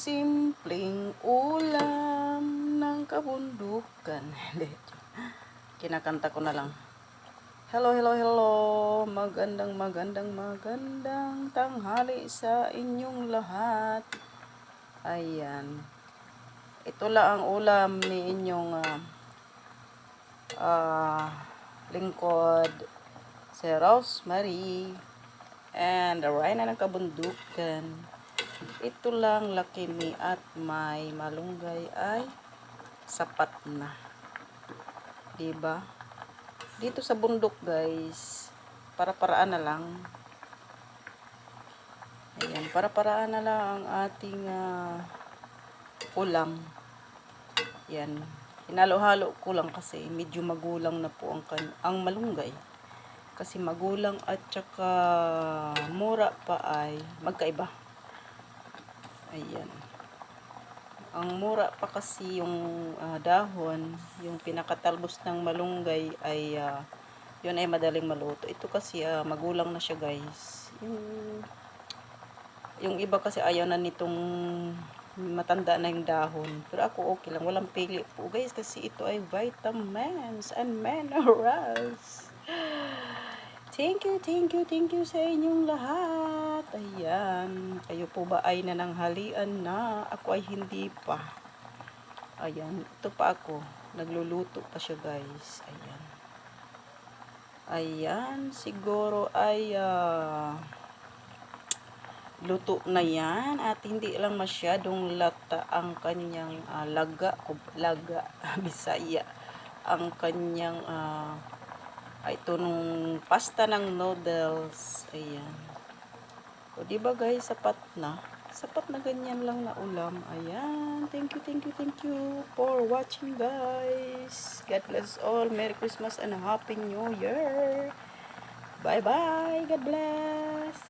Simpleng ulam ng kabundukan. Hindi. Kinakanta ko na lang. Hello, hello, hello. Magandang tanghali sa inyong lahat. Ayan. Ito lang ang ulam ni inyong lingkod, si Rosemary. And the Rhina ng kabundukan. Ito lang lakimi at may malunggay ay sapat na. Diba? Dito sa bundok guys, para-paraan na lang. Ayan, para-paraan na lang ang ating ulam. Yan. Hinalo-halo ko lang kasi medyo magulang na po ang malunggay. Kasi magulang at saka mura pa ay magkaiba. Ayan. Ang mura pa kasi yung dahon, yung pinakatalbos ng malunggay ay yun ay madaling maluto. Ito kasi magulang na siya guys. Yung iba kasi ayaw na nitong matanda na yung dahon. Pero ako okay lang, walang pili po guys kasi ito ay vitamins and minerals. Thank you sa inyong lahat. Ayan. Kayo po ba ay nananghalian na? Ako ay hindi pa. Ayan. Ito pa ako. Nagluluto pa siya guys. Ayan. Ayan. Siguro ay luto na yan. At hindi lang masyadong lata ang kanyang laga. Bisaya. Ang kanyang ito nung pasta ng noodles. Ayan. O, diba guys, sapat na. Sapat na ganyan lang na ulam. Ayan. Thank you for watching guys. God bless all. Merry Christmas and Happy New Year. Bye-bye. God bless.